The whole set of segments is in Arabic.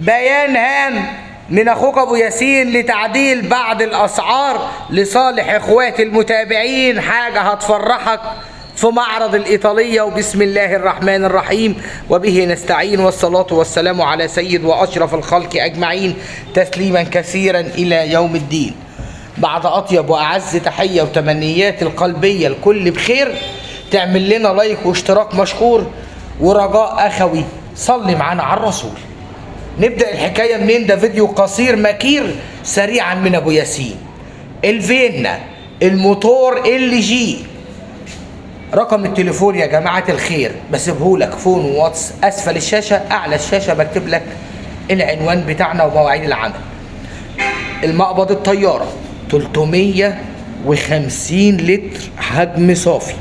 بيان هام من اخوك ابو ياسين لتعديل بعض الاسعار لصالح اخواتي المتابعين، حاجه هتفرحك في معرض الايطاليه. وبسم الله الرحمن الرحيم وبه نستعين، والصلاه والسلام على سيد واشرف الخلق اجمعين، تسليما كثيرا الى يوم الدين. بعد اطيب واعز تحيه وتمنيات القلبيه الكل بخير، تعمل لنا لايك واشتراك مشكور، ورجاء اخوي صلي معانا على الرسول. نبدأ الحكاية منين؟ ده فيديو قصير مكير سريعا من ابو ياسين. الفينا الموتور ال جي، رقم التليفون يا جماعة الخير بسيبهولك فون وواتس اسفل الشاشة، اعلى الشاشة بكتب لك العنوان بتاعنا ومواعيد العمل. المقبض الطيارة 350 لتر حجم صافي،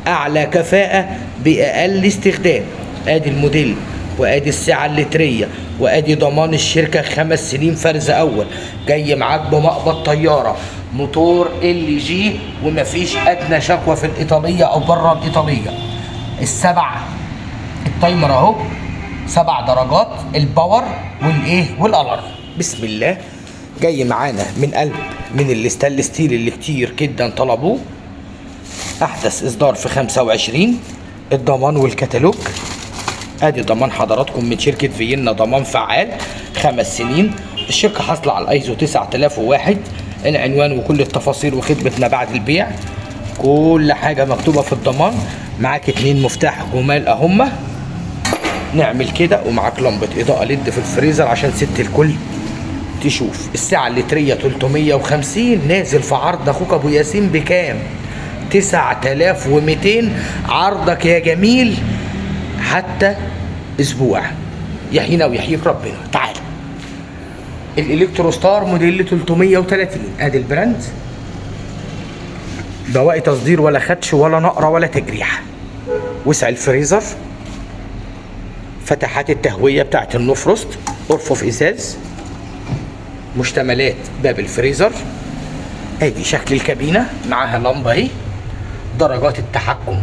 اعلى كفاءة باقل استخدام. ادي الموديل وادي السعه اللتريه وادي ضمان الشركه 5 سنين فرز اول. جاي معاك بمقبض طياره موتور ال جي، ومفيش ادنى شكوى في الايطاليه او بره الايطاليه. التايمر اهو 7 درجات، الباور والالارم. بسم الله. جاي معانا من قلب من الستانلس ستيل اللي كتير جدا طلبوه، احدث اصدار في 25. الضمان والكتالوج، ادي ضمان حضراتكم من شركه فيينا، ضمان فعال 5 سنين. الشركه حاصله على الايزو 9001. العنوان وكل التفاصيل وخدمه ما بعد البيع، كل حاجه مكتوبه في الضمان. معاك 2 مفتاح جمال اهم، نعمل كده، ومعاك لمبه اضاءه ليد في الفريزر عشان ست الكل تشوف. السعه اللتريه 350، نازل في عرض اخوك ابو ياسين بكام؟ 9200. عرضك يا جميل حتى اسبوع، يحيينا ويحييك ربنا. تعال الالكترو ستار موديل 330، ادي البراند، بواقي تصدير ولا خدش ولا نقره ولا تجريح. وسع الفريزر، فتحات التهويه بتاعت النفرست، ارفف ازاز، مشتملات باب الفريزر. ادي شكل الكابينه، معاها لمبه اهي. درجات التحكم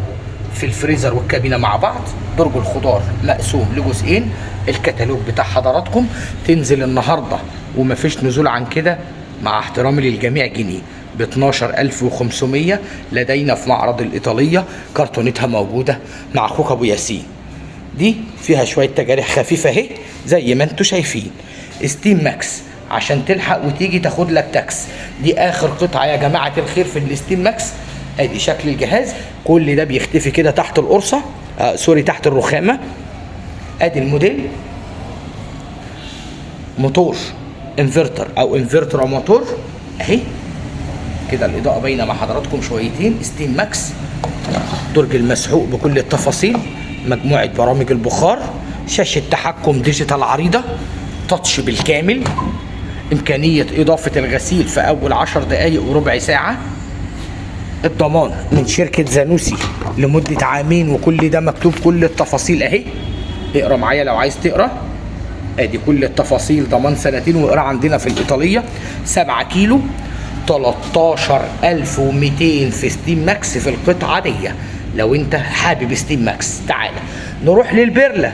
في الفريزر والكابينه مع بعض. درج الخضار مقسوم لجزئين. الكتالوج بتاع حضراتكم تنزل النهارده ومفيش نزول عن كده، مع احترامي للجميع، جنيه ب 12500 لدينا في معرض الايطاليه. كرتونتها موجوده مع اخوك ابو ياسين. دي فيها شويه تجاريح خفيفه اهي زي ما انتم شايفين. ستيم ماكس عشان تلحق وتيجي تاخد لك تاكس. دي اخر قطعه يا جماعه الخير في الستيم ماكس. ادي شكل الجهاز، كل ده بيختفي كده تحت القرصه، تحت الرخامه. ادي الموديل، موتور انفرتر او انفرتر موتور اهي كده. الاضاءه باينه مع حضراتكم شويتين. ستيم ماكس، درج المسحوق بكل التفاصيل، مجموعه برامج البخار، شاشه تحكم ديجيتال عريضه، تاتش بالكامل، امكانيه اضافه الغسيل في اول 10 دقائق وربع ساعه. الضمان من شركة زانوسي لمدة 2 عام، وكل ده مكتوب كل التفاصيل اهي. اقرا معايا لو عايز تقرا، ادي كل التفاصيل. ضمان 2 سنين، واقرا عندنا في الايطالية. 7 كيلو 13200 في ستيم ماكس في القطعة دي لو انت حابب ستيم ماكس. تعالى نروح للبرلة،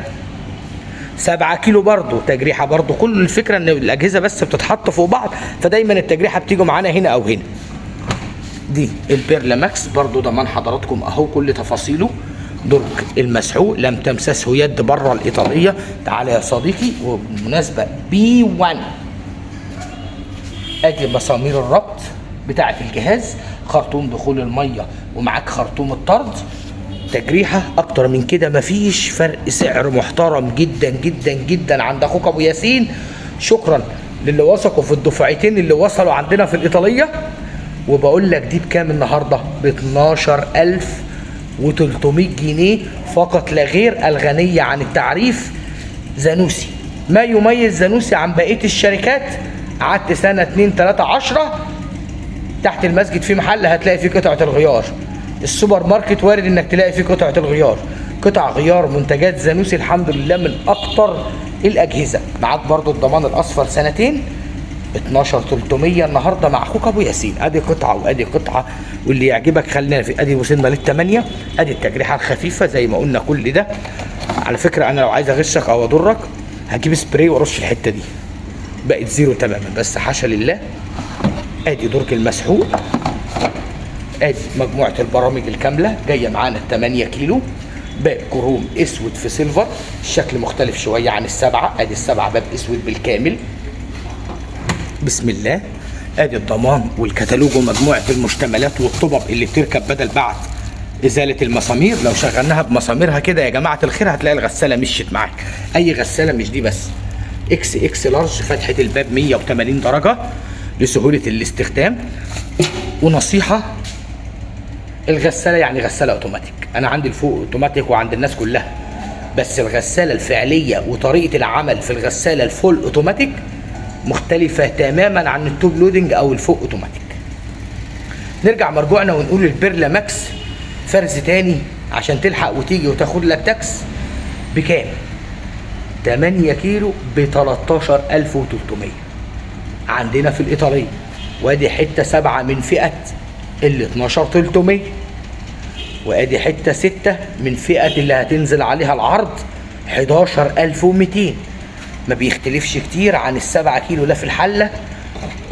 7 كيلو برضو تجريحة برضو. كل الفكرة ان الاجهزة بس بتتحط فوق بعض، فدايما التجريحة بتيجي معانا هنا او هنا. دي البيرلا ماكس برضو ضمان حضراتكم اهو كل تفاصيله. درج المسحوق لم تمسسه يد بره الايطاليه. تعالى يا صديقي، وبالمناسبه B1. ادي مسامير الربط بتاعه الجهاز، خرطوم دخول الميه ومعاك خرطوم الطرد. تجريحه اكتر من كده مفيش. فرق سعر محترم جدا جدا جدا عند اخوك ابو ياسين. شكرا للي وثقوا في الدفعتين اللي وصلوا عندنا في الايطاليه. وبقول لك دي بكام النهارده؟ ب 12300 جنيه فقط لا غير، الغنيه عن التعريف. زانوسي، ما يميز زانوسي عن بقيه الشركات، قعدت سنه 2 3 10 تحت المسجد في محل هتلاقي فيه قطعه الغيار. السوبر ماركت وارد انك تلاقي فيه قطعه الغيار. قطع غيار منتجات زانوسي الحمد لله من اكتر الاجهزه. معاك برضو الضمان الاصفر 2 سنين. 12300 النهارده مع اخوك ابو ياسين. ادي قطعه وادي قطعه، واللي يعجبك خلينا في. ادي وصلنا لل8. ادي التجريحه الخفيفه زي ما قلنا. كل ده على فكره انا لو عايز اغشك او اضرك هجيب سبراي وارش الحته دي، بقت زيرو تماما. بس حاشا لله. ادي درج المسحوق، ادي مجموعه البرامج الكامله جايه معانا 8 كيلو، باب كروم اسود في سيلفر، الشكل مختلف شويه عن السبعه. ادي السبعه باب اسود بالكامل. بسم الله. ادي الضمان والكتالوج ومجموعه المشتملات والطبق اللي بتركب بدل بعد ازاله المسامير. لو شغلناها بمساميرها كده يا جماعه الخير هتلاقي الغساله مشيت معاك. اي غساله مش دي بس. اكس اكس لارج، فتحه الباب 180 درجه لسهوله الاستخدام. ونصيحه، الغساله يعني غساله اوتوماتيك. انا عندي الفوق اوتوماتيك وعند الناس كلها، بس الغساله الفعليه وطريقه العمل في الغساله الفول اوتوماتيك مختلفه تماما عن التوب لودنج او الفوق اوتوماتيك. نرجع مرجوعنا ونقول البيرلا ماكس فرز تاني عشان تلحق وتيجي وتاخد لك تاكس بكام؟ 8 كيلو ب 13300 عندنا في الايطاليه. وادي حته 7 من فئه ال 12300، وادي حته 6 من فئه اللي هتنزل عليها العرض 11200. ما بيختلفش كتير عن ال7 كيلو لا في الحله،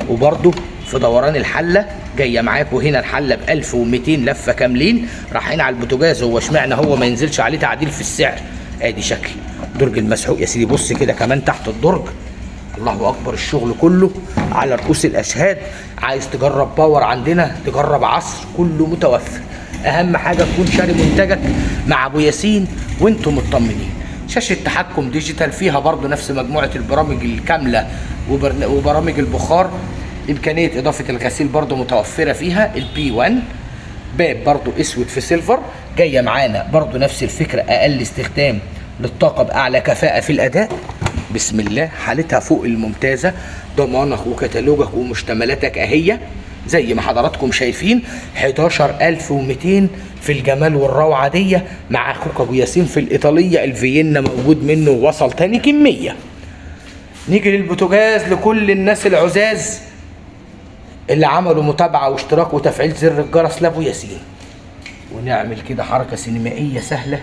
وبرده في دوران الحله جايه معاكوا هنا الحله ب 1200 لفه كاملين. رايحين على البوتاجاز، هو اشمعنى هو ما ينزلش عليه تعديل في السعر؟ ادي شكل درج المسحوق يا سيدي. بص كده كمان تحت الدرج، الله اكبر، الشغل كله على رؤوس الاشهاد. عايز تجرب باور عندنا، تجرب عصر، كله متوفر. اهم حاجه تكون شاري منتجك مع ابو ياسين وانتم مطمنين. شاشه تحكم ديجيتال فيها برضو نفس مجموعه البرامج الكامله وبرامج البخار. امكانيه اضافه الغسيل برضو متوفره فيها. البي 1 باب برضو اسود في سيلفر، جايه معانا برضو نفس الفكره، اقل استخدام للطاقه باعلى كفاءه في الاداء. بسم الله، حالتها فوق الممتازه. ضمانك وكتالوجك ومشتملاتك اهي زي ما حضراتكم شايفين. 11200 في الجمال والروعه دي. مع اخوك ابو ياسين في الايطاليه. الفيينا موجود منه ووصل تاني كميه. نيجي للبوتاجاز لكل الناس العزاز اللي عملوا متابعه واشتراك وتفعيل زر الجرس لابو ياسين، ونعمل كده حركه سينمائيه سهله.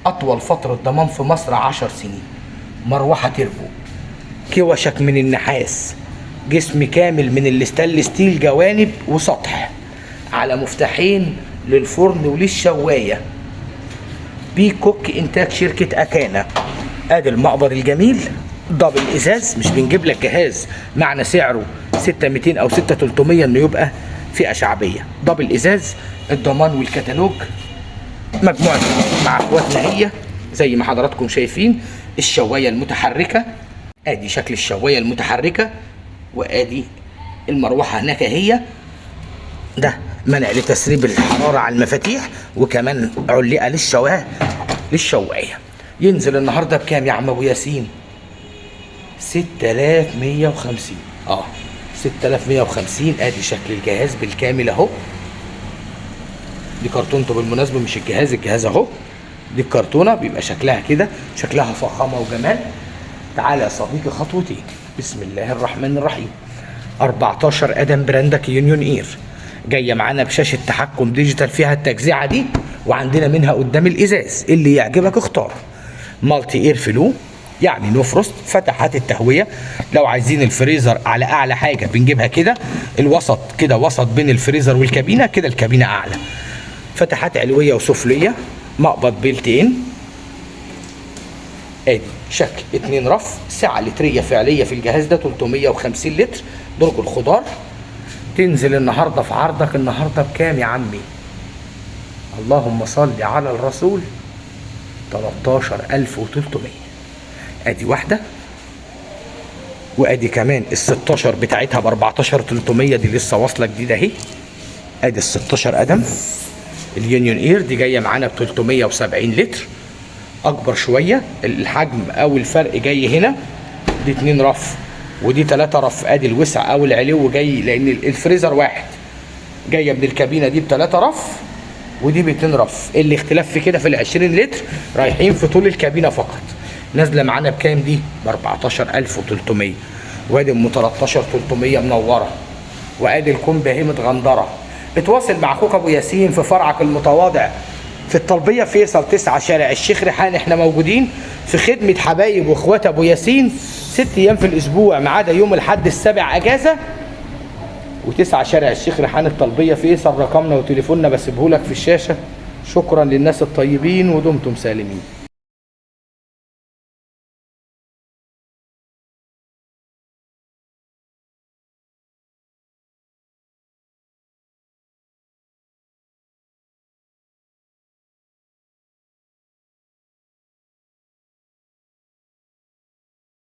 اطول فتره ضمان في مصر 10 سنين. مروحه تربو، كوشك من النحاس، جسم كامل من الاستانلس ستيل، جوانب وسطح، على مفتاحين للفرن وللشوايه. بيكوك انتاج شركه اكانا. ادي المقبض الجميل دبل ازاز، مش بنجيب لك جهاز معنى سعره 6200 او 6300 انه يبقى فئه شعبيه. دبل ازاز، الضمان والكتالوج، مجموعه مع اخواتنا هي زي ما حضراتكم شايفين. الشوايه المتحركه، ادي شكل الشوايه المتحركه، وادي المروحه هناك هي. ده منع لتسريب الحراره على المفاتيح، وكمان علقه للشوايه. ينزل النهارده بكام يا عم ابو ياسين؟ 6150. 6150. ادي شكل الجهاز بالكامل اهو. دي كرتونته بالمناسبه، مش الجهاز اهو. دي الكرتونه بيبقى شكلها كده، شكلها فخامه وجمال. تعالى يا صديقي خطوتين. بسم الله الرحمن الرحيم. 14 قدم براندك يونيون اير، جايه معانا بشاشه تحكم ديجيتال فيها التجزيعه دي، وعندنا منها قدام الازاز اللي يعجبك اختار. مالتي اير فلو يعني نو فروست، فتحات التهويه. لو عايزين الفريزر على اعلى حاجه بنجيبها كده، الوسط كده وسط بين الفريزر والكابينه كده، الكابينه اعلى. فتحات علويه وسفليه، مقبض بيلتين. ادي شكل 2 رف، سعه لتريه فعليه في الجهاز ده 350 لتر. درج الخضار. تنزل النهارده في عرضك النهارده بكام يا عمي؟ اللهم صل على الرسول. 13300. ادي واحده، وادي كمان ال16 بتاعتها ب 14300، دي لسه واصله جديده اهي. ادي ال16 قدم اليونيون اير، دي جايه معانا ب 370 لتر، اكبر شويه الحجم او الفرق جاي هنا. دي 2 رف ودي 3 رف. ادي الوسع او العلو جاي، لان الفريزر واحد، جايه من الكابينه دي ب3 رف ودي ب2 رف. الاختلاف في كده في ال20 لتر رايحين في طول الكابينه فقط. نازله معانا بكام دي؟ ب 14300. وادي ام 13300 منوره، وادي الكومبا اهي متغندره. اتواصل مع اخوك ابو ياسين في فرعك المتواضع في الطلبية فيصل 9 شارع الشيخ ريحان. احنا موجودين في خدمة حبايب واخوات ابو ياسين 6 ايام في الاسبوع ما عدا يوم الاحد السابع اجازة. و9 شارع الشيخ ريحان الطلبية فيصل. رقمنا وتليفوننا بسيبهولك في الشاشة. شكرا للناس الطيبين ودمتم سالمين.